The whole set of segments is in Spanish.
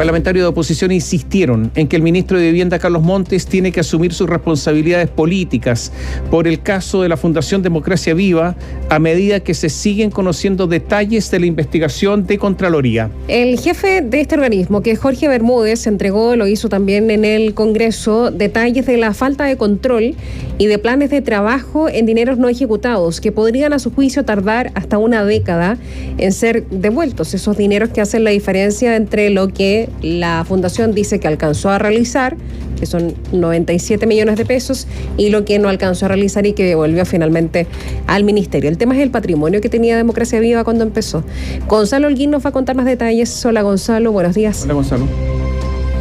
Parlamentarios de oposición insistieron en que el ministro de Vivienda, Carlos Montes, tiene que asumir sus responsabilidades políticas por el caso de la Fundación Democracia Viva a medida que se siguen conociendo detalles de la investigación de Contraloría. El jefe de este organismo, que es Jorge Bermúdez, entregó, lo hizo también en el Congreso, detalles de la falta de control y de planes de trabajo en dineros no ejecutados, que podrían a su juicio tardar hasta una década en ser devueltos. Esos dineros que hacen la diferencia entre lo que la Fundación dice que alcanzó a realizar, que son 97 millones de pesos, y lo que no alcanzó a realizar y que devolvió finalmente al Ministerio. El tema es el patrimonio que tenía Democracia Viva cuando empezó. Gonzalo Holguín nos va a contar más detalles. Hola Gonzalo, buenos días. Hola Gonzalo.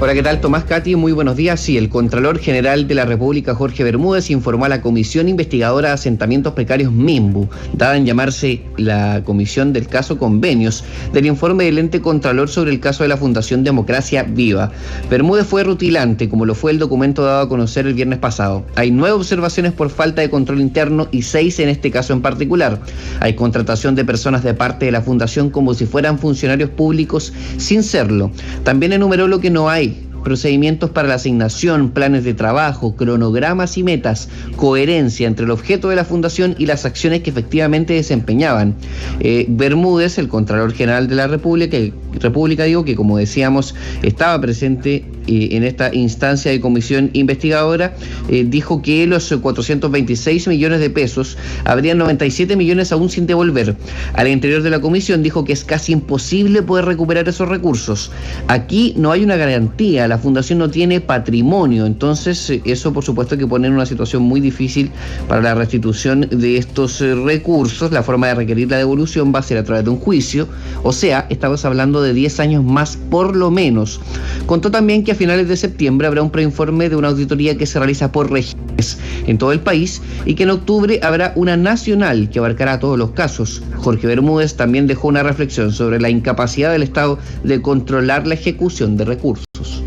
Hola, ¿qué tal? Tomás, Katy, muy buenos días. Sí, el Contralor General de la República, Jorge Bermúdez, informó a la Comisión Investigadora de Asentamientos Precarios MIMBU, dada en llamarse la Comisión del Caso Convenios, del informe del ente Contralor sobre el caso de la Fundación Democracia Viva. Bermúdez fue rutilante, como lo fue el documento dado a conocer el viernes pasado. Hay 9 observaciones por falta de control interno y 6 en este caso en particular. Hay contratación de personas de parte de la Fundación como si fueran funcionarios públicos sin serlo. También enumeró lo que no hay: procedimientos para la asignación, planes de trabajo, cronogramas y metas, coherencia entre el objeto de la Fundación y las acciones que efectivamente desempeñaban. Bermúdez, el Contralor General de la República, que como decíamos estaba presente en esta instancia de comisión investigadora, dijo que los 426 millones de pesos, habrían 97 millones aún sin devolver. Al interior de la comisión dijo que es casi imposible poder recuperar esos recursos. Aquí no hay una garantía, la Fundación no tiene patrimonio, entonces eso por supuesto que pone en una situación muy difícil para la restitución de estos recursos. La forma de requerir la devolución va a ser a través de un juicio, o sea, estamos hablando de 10 años más por lo menos. Contó también que a finales de septiembre habrá un preinforme de una auditoría que se realiza por regiones en todo el país y que en octubre habrá una nacional que abarcará todos los casos. Jorge Bermúdez también dejó una reflexión sobre la incapacidad del Estado de controlar la ejecución de recursos.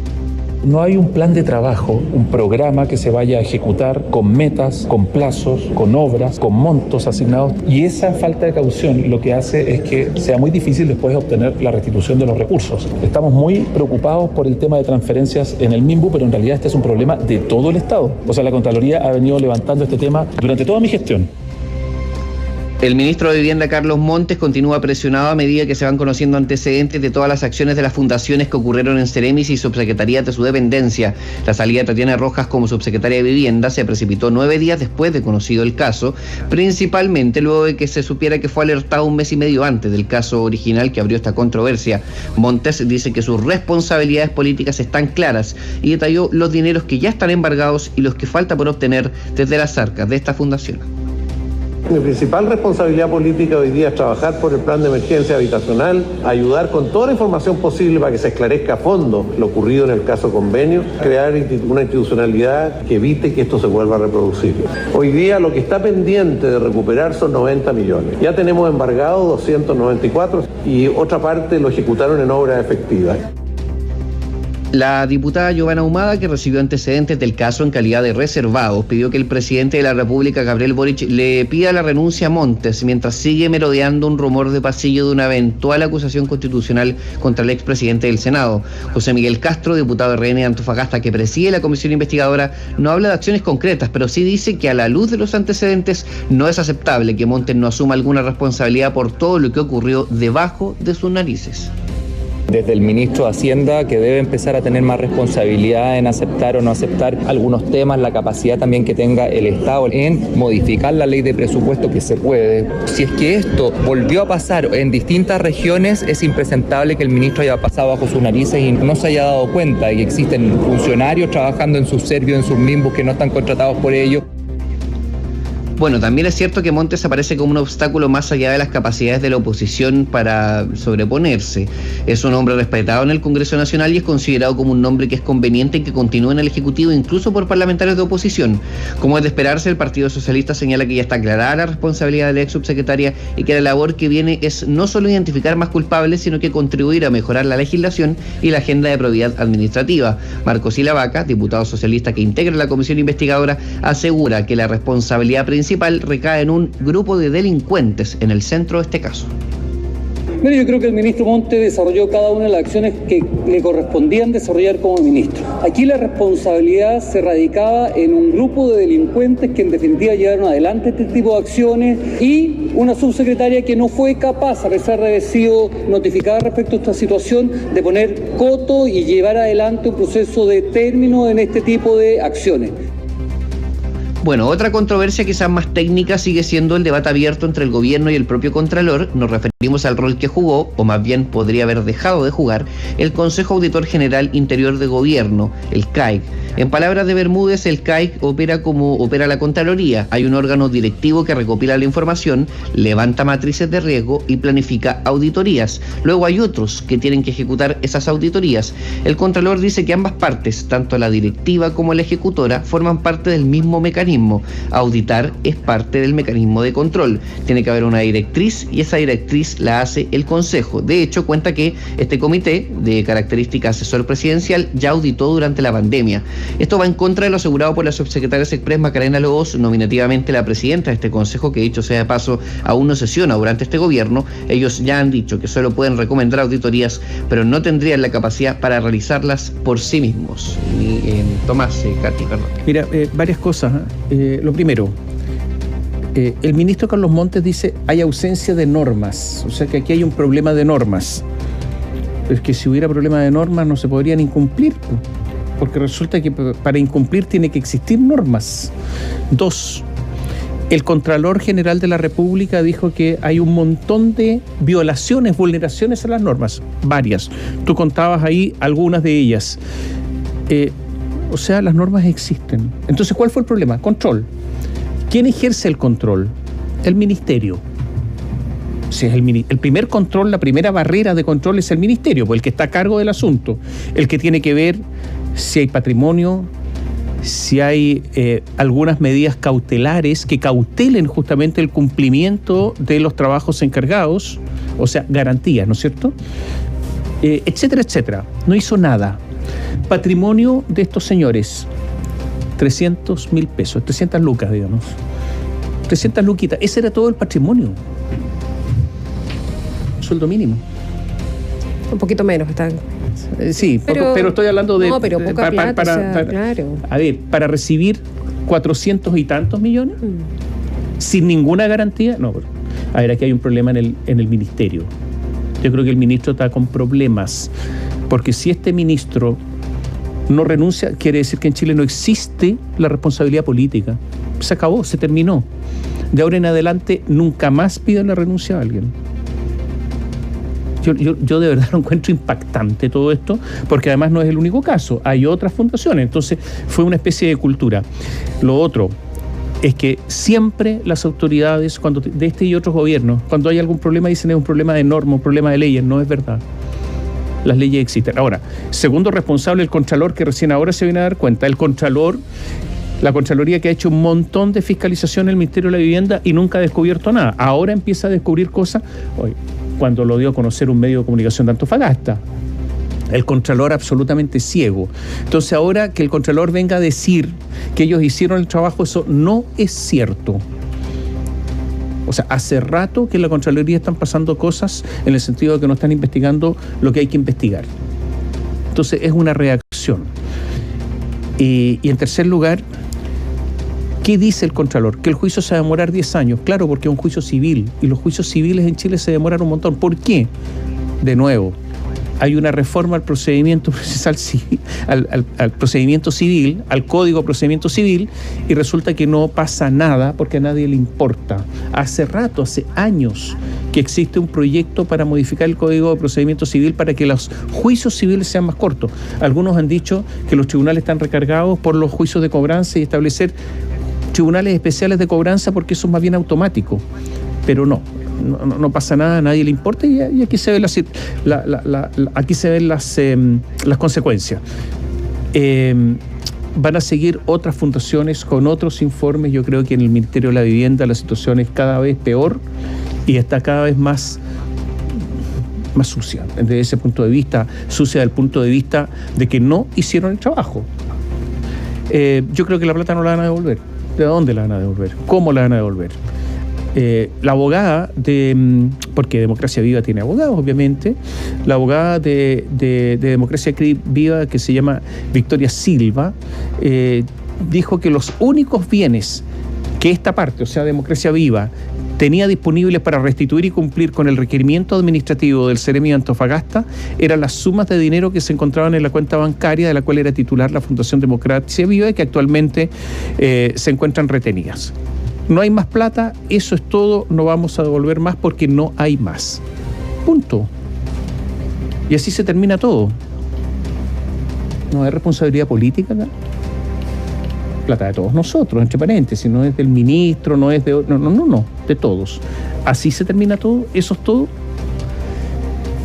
No hay un plan de trabajo, un programa que se vaya a ejecutar con metas, con plazos, con obras, con montos asignados, y esa falta de caución lo que hace es que sea muy difícil después obtener la restitución de los recursos. Estamos muy preocupados por el tema de transferencias en el MIMBU, pero en realidad este es un problema de todo el Estado. O sea, la Contraloría ha venido levantando este tema durante toda mi gestión. El ministro de Vivienda, Carlos Montes, continúa presionado a medida que se van conociendo antecedentes de todas las acciones de las fundaciones que ocurrieron en Ceremis y subsecretarías de su dependencia. La salida de Tatiana Rojas como subsecretaria de Vivienda se precipitó 9 días después de conocido el caso, principalmente luego de que se supiera que fue alertado un mes y medio antes del caso original que abrió esta controversia. Montes dice que sus responsabilidades políticas están claras y detalló los dineros que ya están embargados y los que falta por obtener desde las arcas de esta fundación. Mi principal responsabilidad política hoy día es trabajar por el plan de emergencia habitacional, ayudar con toda la información posible para que se esclarezca a fondo lo ocurrido en el caso Convenio, crear una institucionalidad que evite que esto se vuelva a reproducir. Hoy día lo que está pendiente de recuperar son 90 millones. Ya tenemos embargado 294 y otra parte lo ejecutaron en obras efectivas. La diputada Giovanna Humada, que recibió antecedentes del caso en calidad de reservados, pidió que el presidente de la República, Gabriel Boric, le pida la renuncia a Montes mientras sigue merodeando un rumor de pasillo de una eventual acusación constitucional contra el expresidente del Senado. José Miguel Castro, diputado de RN de Antofagasta, que preside la comisión investigadora, no habla de acciones concretas, pero sí dice que a la luz de los antecedentes no es aceptable que Montes no asuma alguna responsabilidad por todo lo que ocurrió debajo de sus narices. Desde el ministro de Hacienda, que debe empezar a tener más responsabilidad en aceptar o no aceptar algunos temas, la capacidad también que tenga el Estado en modificar la ley de presupuesto, que se puede. Si es que esto volvió a pasar en distintas regiones, es impresentable que el ministro haya pasado bajo sus narices y no se haya dado cuenta de que existen funcionarios trabajando en sus servicios, en sus MIMBUs, que no están contratados por ellos. Bueno, también es cierto que Montes aparece como un obstáculo más allá de las capacidades de la oposición para sobreponerse. Es un hombre respetado en el Congreso Nacional y es considerado como un nombre que es conveniente que continúe en el Ejecutivo, incluso por parlamentarios de oposición. Como es de esperarse, el Partido Socialista señala que ya está aclarada la responsabilidad de la ex subsecretaria y que la labor que viene es no solo identificar más culpables, sino que contribuir a mejorar la legislación y la agenda de probidad administrativa. Marcos Silavaca, diputado socialista que integra la comisión investigadora, asegura que la responsabilidad principal recae en un grupo de delincuentes en el centro de este caso. Mire, yo creo que el ministro Montes desarrolló cada una de las acciones que le correspondían desarrollar como ministro. Aquí la responsabilidad se radicaba en un grupo de delincuentes que en definitiva llevaron adelante este tipo de acciones y una subsecretaria que no fue capaz, a pesar de haber sido notificada respecto a esta situación, de poner coto y llevar adelante un proceso de término en este tipo de acciones. Bueno, otra controversia quizás más técnica sigue siendo el debate abierto entre el gobierno y el propio Contralor. Nos referimos al rol que jugó, o más bien podría haber dejado de jugar, el Consejo Auditor General Interior de Gobierno, el CAIG. En palabras de Bermúdez, el CAIG opera como opera la Contraloría. Hay un órgano directivo que recopila la información, levanta matrices de riesgo y planifica auditorías. Luego hay otros que tienen que ejecutar esas auditorías. El Contralor dice que ambas partes, tanto la directiva como la ejecutora, forman parte del mismo mecanismo. Auditar es parte del mecanismo de control. Tiene que haber una directriz y esa directriz la hace el Consejo. De hecho, cuenta que este comité de característica asesor presidencial ya auditó durante la pandemia. Esto va en contra de lo asegurado por la subsecretaria Express Macarena Lobos, nominativamente la presidenta de este Consejo, que dicho sea de paso, aún no sesiona durante este gobierno. Ellos ya han dicho que solo pueden recomendar auditorías, pero no tendrían la capacidad para realizarlas por sí mismos. Tomás, Katy, perdón. Mira, varias cosas. Lo primero, el ministro Carlos Montes dice hay ausencia de normas, o sea que aquí hay un problema de normas. Pero es que si hubiera problema de normas no se podrían incumplir, porque resulta que para incumplir tiene que existir normas. 2, el Contralor General de la República dijo que hay un montón de violaciones, vulneraciones a las normas, varias. Tú contabas ahí algunas de ellas. O sea, las normas existen. Entonces, ¿cuál fue el problema? Control. ¿Quién ejerce el control? El ministerio. O sea, el primer control, la primera barrera de control es el ministerio, pues el que está a cargo del asunto, el que tiene que ver si hay patrimonio, si hay algunas medidas cautelares que cautelen justamente el cumplimiento de los trabajos encargados, o sea, garantías, ¿no es cierto? Etcétera, etcétera. No hizo nada. Patrimonio de estos señores, 300.000 pesos, 300 lucas, digamos. 300 luquitas, ese era todo el patrimonio. Sueldo mínimo. Un poquito menos, está. Sí, pero estoy hablando de... No, pero poca plata, claro. A ver, para recibir 400 y tantos millones, sin ninguna garantía, no. A ver, aquí hay un problema en el ministerio. Yo creo que el ministro está con problemas, porque si este ministro no renuncia, quiere decir que en Chile no existe la responsabilidad política. Se acabó, se terminó. De ahora en adelante, nunca más pidan la renuncia a alguien. Yo de verdad lo encuentro impactante todo esto, porque además no es el único caso. Hay otras fundaciones, entonces fue una especie de cultura. Lo otro es que siempre las autoridades, cuando de este y otros gobiernos, cuando hay algún problema, dicen es un problema de norma, un problema de leyes. No es verdad. Las leyes existen. Ahora, segundo responsable, el Contralor, que recién ahora se viene a dar cuenta. El Contralor, la Contraloría, que ha hecho un montón de fiscalización en el Ministerio de la Vivienda y nunca ha descubierto nada. Ahora empieza a descubrir cosas, cuando lo dio a conocer un medio de comunicación de Antofagasta. El Contralor absolutamente ciego. Entonces ahora que el Contralor venga a decir que ellos hicieron el trabajo, eso no es cierto. O sea, hace rato que en la Contraloría están pasando cosas en el sentido de que no están investigando lo que hay que investigar. Entonces es una reacción. Y en tercer lugar, ¿qué dice el Contralor? Que el juicio se va a demorar 10 años. Claro, porque es un juicio civil. Y los juicios civiles en Chile se demoran un montón. ¿Por qué? De nuevo, hay una reforma al procedimiento procesal civil, al procedimiento civil, al Código de Procedimiento Civil, y resulta que no pasa nada porque a nadie le importa. Hace rato, hace años, que existe un proyecto para modificar el Código de Procedimiento Civil para que los juicios civiles sean más cortos. Algunos han dicho que los tribunales están recargados por los juicios de cobranza y establecer tribunales especiales de cobranza porque eso es más bien automático. Pero no pasa nada, a nadie le importa y aquí se ven las consecuencias. Van a seguir otras fundaciones con otros informes. Yo creo que en el Ministerio de la Vivienda la situación es cada vez peor y está cada vez más sucia. Desde ese punto de vista, sucia del punto de vista de que no hicieron el trabajo. Yo creo que la plata no la van a devolver. ¿De dónde la van a devolver? ¿Cómo la van a devolver? La abogada porque Democracia Viva tiene abogados, obviamente, la abogada de Democracia Viva, que se llama Victoria Silva, dijo que los únicos bienes que esta parte, o sea, Democracia Viva, tenía disponibles para restituir y cumplir con el requerimiento administrativo del Ceremi de Antofagasta eran las sumas de dinero que se encontraban en la cuenta bancaria de la cual era titular la Fundación Democracia Viva y que actualmente se encuentran retenidas. No hay más plata, eso es todo, no vamos a devolver más porque no hay más. Punto. Y así se termina todo. No hay responsabilidad política acá. Plata de todos nosotros, entre paréntesis, no es del ministro, no es de... No, de todos. Así se termina todo, eso es todo.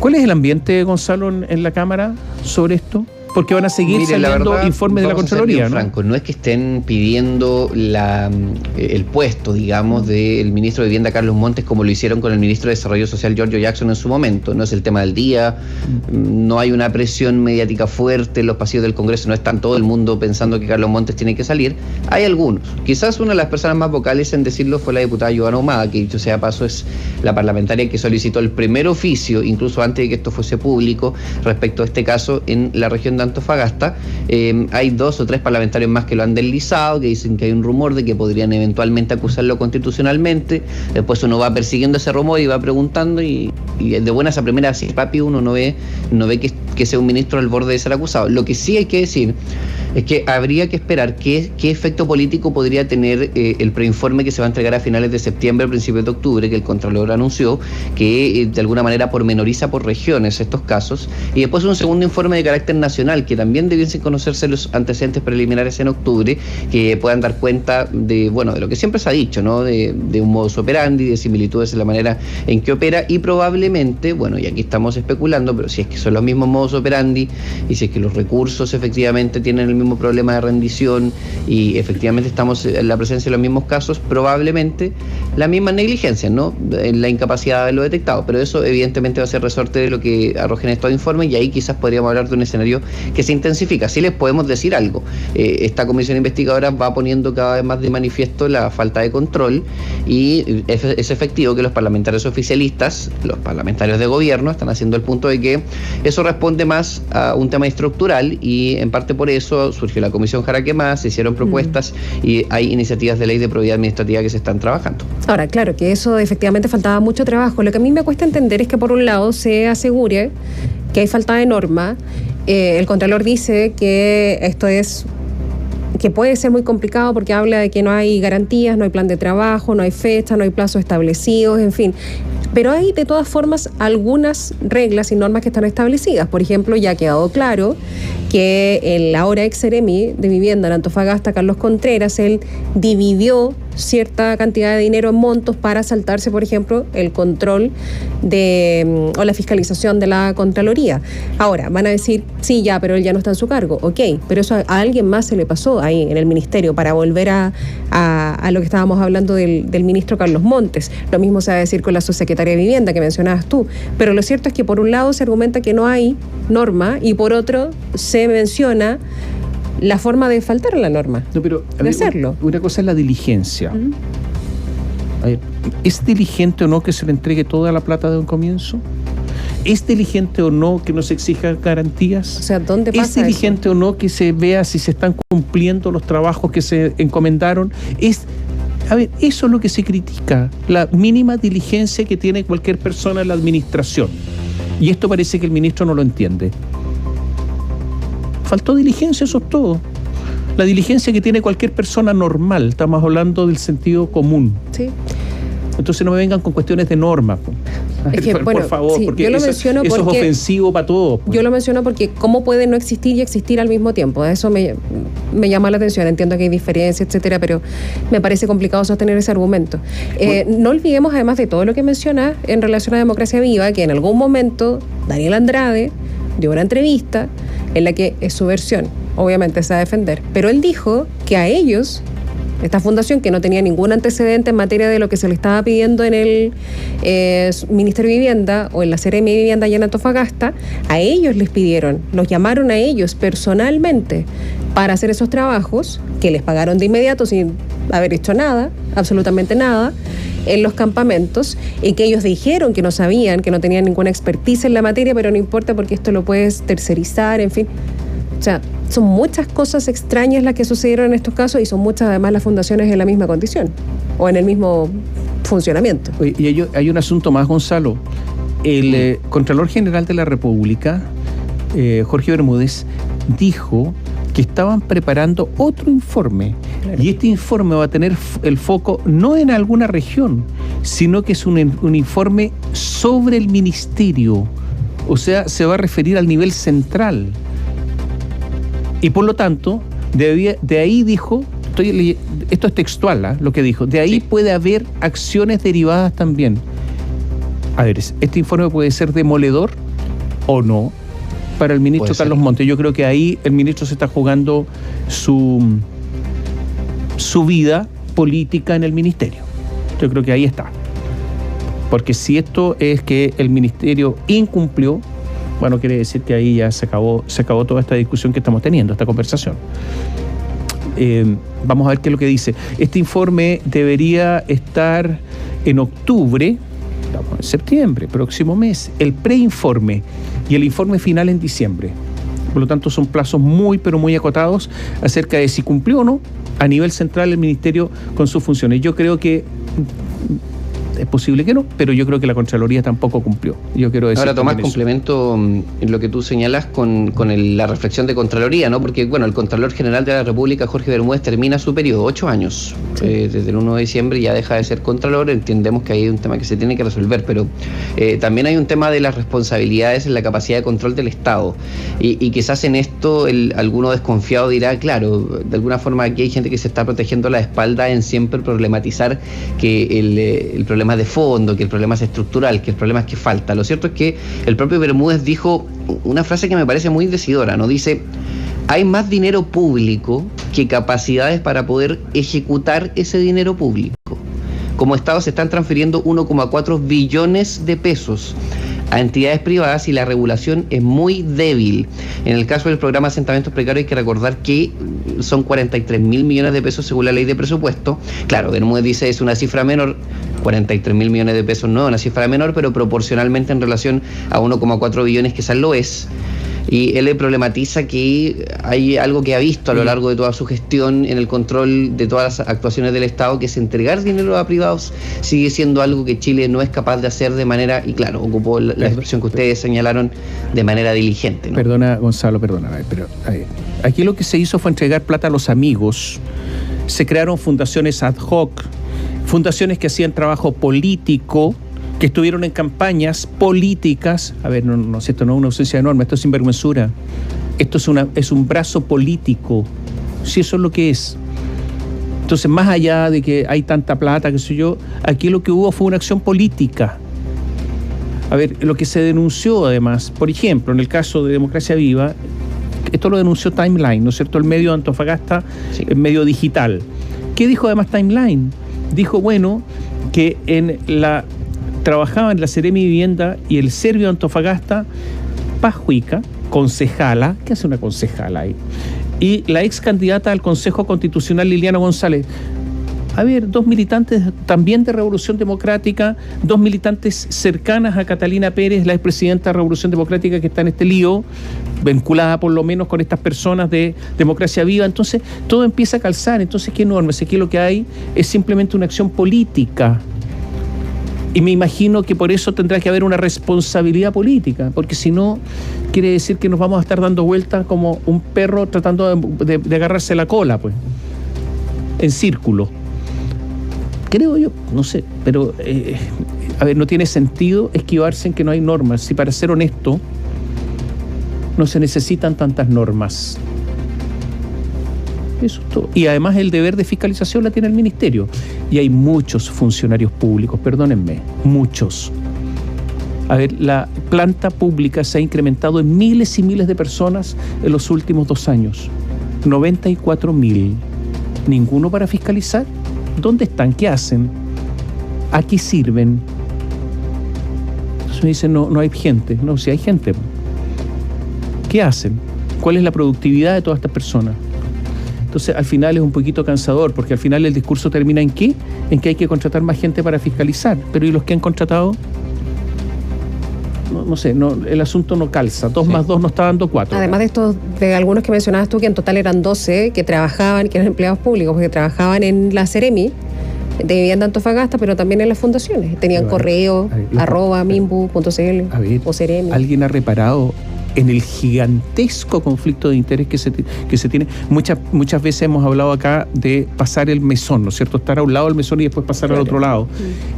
¿Cuál es el ambiente, Gonzalo, en la Cámara sobre esto? Porque van a seguir saliendo informes de la Contraloría, ¿no? Franco, no es que estén pidiendo el puesto, digamos, del ministro de Vivienda Carlos Montes, como lo hicieron con el ministro de Desarrollo Social Giorgio Jackson en su momento. No es el tema del día, no hay una presión mediática fuerte en los pasillos del Congreso, no está todo el mundo pensando que Carlos Montes tiene que salir. Hay algunos. Quizás una de las personas más vocales en decirlo fue la diputada Giovanna Ahumada, que dicho sea de paso es la parlamentaria que solicitó el primer oficio, incluso antes de que esto fuese público, respecto a este caso en la región de Antofagasta. Hay 2 o 3 parlamentarios más que lo han deslizado, que dicen que hay un rumor de que podrían eventualmente acusarlo constitucionalmente. Después uno va persiguiendo ese rumor y va preguntando y de buenas a primeras, si papi, uno no ve que sea un ministro al borde de ser acusado. Lo que sí hay que decir es que habría que esperar qué efecto político podría tener el preinforme que se va a entregar a finales de septiembre, a principios de octubre, que el Contralor anunció, que de alguna manera pormenoriza por regiones estos casos, y después un segundo informe de carácter nacional, que también debiesen conocerse los antecedentes preliminares en octubre, que puedan dar cuenta de lo que siempre se ha dicho, ¿no? De un modus operandi, de similitudes en la manera en que opera, y probablemente, y aquí estamos especulando, pero si es que son los mismos modus operandi, y si es que los recursos efectivamente tienen el mismo problema de rendición, y efectivamente estamos en la presencia de los mismos casos, probablemente la misma negligencia, ¿no? En la incapacidad de haberlo detectado, pero eso evidentemente va a ser resorte de lo que arrojen estos informes, y ahí quizás podríamos hablar de un escenario que se intensifica. Sí les podemos decir algo, esta comisión investigadora va poniendo cada vez más de manifiesto la falta de control, y es efectivo que los parlamentarios oficialistas, los parlamentarios de gobierno, están haciendo el punto de que eso responde más a un tema estructural, y en parte por eso surgió la Comisión Jaraque Más, se hicieron propuestas y hay iniciativas de ley de probidad administrativa que se están trabajando. Ahora, claro, que eso efectivamente faltaba mucho trabajo. Lo que a mí me cuesta entender es que por un lado se asegure que hay falta de norma. El Contralor dice que esto que puede ser muy complicado porque habla de que no hay garantías, no hay plan de trabajo, no hay fecha, no hay plazos establecidos, en fin. Pero hay de todas formas algunas reglas y normas que están establecidas. Por ejemplo, ya ha quedado claro que el ahora ex Ceremi de Vivienda en Antofagasta, Carlos Contreras, él dividió cierta cantidad de dinero en montos para saltarse, por ejemplo, el control o la fiscalización de la Contraloría. Ahora, van a decir, sí, ya, pero él ya no está en su cargo. Ok, pero eso a alguien más se le pasó ahí en el ministerio, para volver a lo que estábamos hablando del ministro Carlos Montes. Lo mismo se va a decir con la subsecretaria de Vivienda que mencionabas tú. Pero lo cierto es que por un lado se argumenta que no hay norma y por otro se menciona la forma de faltar a la norma, no, pero, de hacerlo. Una cosa es la diligencia. A ver, ¿es diligente o no que se le entregue toda la plata de un comienzo? ¿Es diligente o no que no se exijan garantías? O sea, ¿dónde pasa ¿Es diligente eso? o no que se vea si se están cumpliendo los trabajos que se encomendaron? A ver, eso es lo que se critica, la mínima diligencia que tiene cualquier persona en la administración. Y esto parece que el ministro no lo entiende. Faltó diligencia, eso es todo. La diligencia que tiene cualquier persona normal, estamos hablando del sentido común. Sí. Entonces no me vengan con cuestiones de norma. Es que, por favor, sí, porque yo lo eso es ofensivo para todos. Yo lo menciono porque cómo puede no existir y existir al mismo tiempo. Eso me llama la atención. Entiendo que hay diferencias, etcétera, pero me parece complicado sostener ese argumento. No olvidemos, además de todo lo que mencionas en relación a Democracia Viva, que en algún momento Daniel Andrade dio una entrevista en la que es su versión, obviamente se va a defender, pero él dijo que a ellos, esta fundación que no tenía ningún antecedente en materia de lo que se le estaba pidiendo en el Ministerio de Vivienda o en la Ceremi de Vivienda allá en Antofagasta, a ellos les pidieron, los llamaron a ellos personalmente para hacer esos trabajos que les pagaron de inmediato sin haber hecho nada, absolutamente nada, en los campamentos y que ellos dijeron que no sabían, que no tenían ninguna expertise en la materia, pero no importa porque esto lo puedes tercerizar, en fin. O sea, son muchas cosas extrañas las que sucedieron en estos casos y son muchas además las fundaciones en la misma condición o en el mismo funcionamiento. Y hay un asunto más, Gonzalo. El Contralor General de la República, Jorge Bermúdez, dijo que estaban preparando otro informe. Claro. Y este informe va a tener el foco no en alguna región, sino que es un informe sobre el ministerio. O sea, se va a referir al nivel central. Y por lo tanto, de ahí dijo, esto es textual, lo que dijo, de ahí puede haber acciones derivadas también. A ver, este informe puede ser demoledor o no para el ministro Carlos Montes. Yo creo que ahí el ministro se está jugando su vida política en el ministerio. Yo creo que ahí está. Porque si esto es que el ministerio incumplió, bueno, quiere decir que ahí ya se acabó toda esta discusión que estamos teniendo, esta conversación. Vamos a ver qué es lo que dice. Este informe debería estar en octubre, estamos en septiembre, próximo mes, el preinforme y el informe final en diciembre. Por lo tanto, son plazos muy, pero muy acotados acerca de si cumplió o no a nivel central el ministerio con sus funciones. Yo creo que es posible que no, pero yo creo que la Contraloría tampoco cumplió. Yo quiero decir. Ahora, Tomás, complemento en lo que tú señalas con la reflexión de Contraloría, ¿no? Porque, bueno, el Contralor General de la República, Jorge Bermúdez, termina su periodo, 8 años. Sí. Desde el 1 de diciembre ya deja de ser Contralor. Entendemos que hay un tema que se tiene que resolver, pero también hay un tema de las responsabilidades en la capacidad de control del Estado. Y quizás en esto alguno desconfiado dirá, claro, de alguna forma aquí hay gente que se está protegiendo la espalda en siempre problematizar que el problema de fondo, que el problema es estructural, que el problema es que falta. Lo cierto es que el propio Bermúdez dijo una frase que me parece muy decidora, ¿no? Dice: hay más dinero público que capacidades para poder ejecutar ese dinero público. Como Estado se están transfiriendo 1,4 billones de pesos a entidades privadas y la regulación es muy débil. En el caso del programa de asentamientos precarios hay que recordar que son 43.000 millones de pesos según la ley de presupuesto. Claro, Bermúdez dice es una cifra menor, 43.000 millones de pesos no es una cifra menor, pero proporcionalmente en relación a 1,4 billones quizás lo es. Y él le problematiza que hay algo que ha visto a lo largo de toda su gestión en el control de todas las actuaciones del Estado, que es entregar dinero a privados, sigue siendo algo que Chile no es capaz de hacer de manera, y claro, ocupó la expresión que ustedes señalaron, de manera diligente, ¿no? Perdona, Gonzalo, perdona, pero aquí lo que se hizo fue entregar plata a los amigos. Se crearon fundaciones ad hoc, fundaciones que hacían trabajo político, que estuvieron en campañas políticas. A ver, no, esto no es una ausencia enorme, esto es sinvergüenzura. Esto es un brazo político, si eso es lo que es. Entonces, más allá de que hay tanta plata, qué sé yo, aquí lo que hubo fue una acción política. A ver, lo que se denunció además, por ejemplo, en el caso de Democracia Viva, esto lo denunció Timeline, ¿no es cierto? El medio de Antofagasta, sí. El medio digital. ¿Qué dijo además Timeline? Dijo, bueno, que trabajaba en la Seremi Vivienda y el Servio de Antofagasta, Pajuica, concejala, ¿qué hace una concejala ahí? Y la ex candidata al Consejo Constitucional, Liliana González. A ver, 2 militantes también de Revolución Democrática, 2 militantes cercanas a Catalina Pérez, la expresidenta de Revolución Democrática, que está en este lío, vinculada por lo menos con estas personas de Democracia Viva. Entonces, todo empieza a calzar. Entonces, ¿qué normas? Aquí lo que hay es simplemente una acción política. Y me imagino que por eso tendrá que haber una responsabilidad política, porque si no, quiere decir que nos vamos a estar dando vueltas como un perro tratando de agarrarse la cola, pues, en círculo. Creo yo, no sé, pero, a ver, no tiene sentido esquivarse en que no hay normas. Si para ser honesto, no se necesitan tantas normas. Eso es todo. Y además el deber de fiscalización la tiene el ministerio. Y hay muchos funcionarios públicos, perdónenme, muchos. A ver, la planta pública se ha incrementado en miles y miles de personas en los últimos 2 años. 94.000. ¿Ninguno para fiscalizar? ¿Dónde están? ¿Qué hacen? ¿A qué sirven? Entonces me dicen, no hay gente. No, sí hay gente. ¿Qué hacen? ¿Cuál es la productividad de todas estas personas? Entonces, al final es un poquito cansador, porque al final el discurso termina ¿en qué? En que hay que contratar más gente para fiscalizar. Pero ¿y los que han contratado? No sé, el asunto no calza. 2 más 2 no está dando 4. Además de estos, de algunos que mencionabas tú, que en total eran 12 que trabajaban, que eran empleados públicos, porque trabajaban en la Ceremi de Vivienda Antofagasta, pero también en las fundaciones. Tenían correo, @mimbu.cl o Ceremi. ¿Alguien ha reparado en el gigantesco conflicto de interés que se tiene? Muchas veces hemos hablado acá de pasar el mesón, ¿no es cierto? Estar a un lado del mesón y después pasar al otro lado.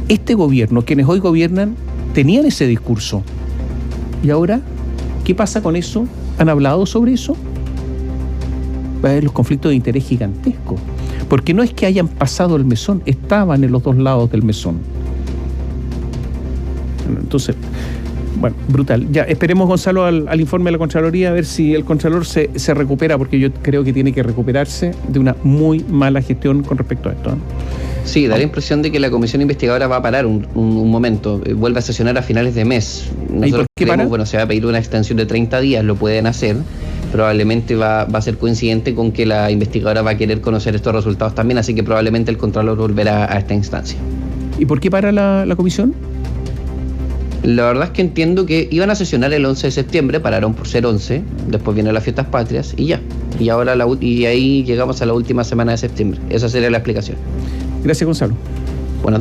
Este gobierno, quienes hoy gobiernan, tenían ese discurso. ¿Y ahora qué pasa con eso? ¿Han hablado sobre eso? Va a haber los conflictos de interés gigantescos. Porque no es que hayan pasado el mesón, estaban en los dos lados del mesón. Entonces, bueno, brutal. Ya, esperemos, Gonzalo, al informe de la Contraloría, a ver si el Contralor se recupera, porque yo creo que tiene que recuperarse de una muy mala gestión con respecto a esto, ¿no? Sí, da la impresión de que la comisión investigadora va a parar un momento, vuelve a sesionar a finales de mes. Nosotros creemos, bueno, se va a pedir una extensión de 30 días, lo pueden hacer, probablemente va a ser coincidente con que la investigadora va a querer conocer estos resultados también, así que probablemente el Contralor volverá a esta instancia. ¿Y por qué para la comisión? La verdad es que entiendo que iban a sesionar el 11 de septiembre, pararon por ser 11, después vienen las fiestas patrias y ya. Y ahora y ahí llegamos a la última semana de septiembre. Esa sería la explicación. Gracias, Gonzalo.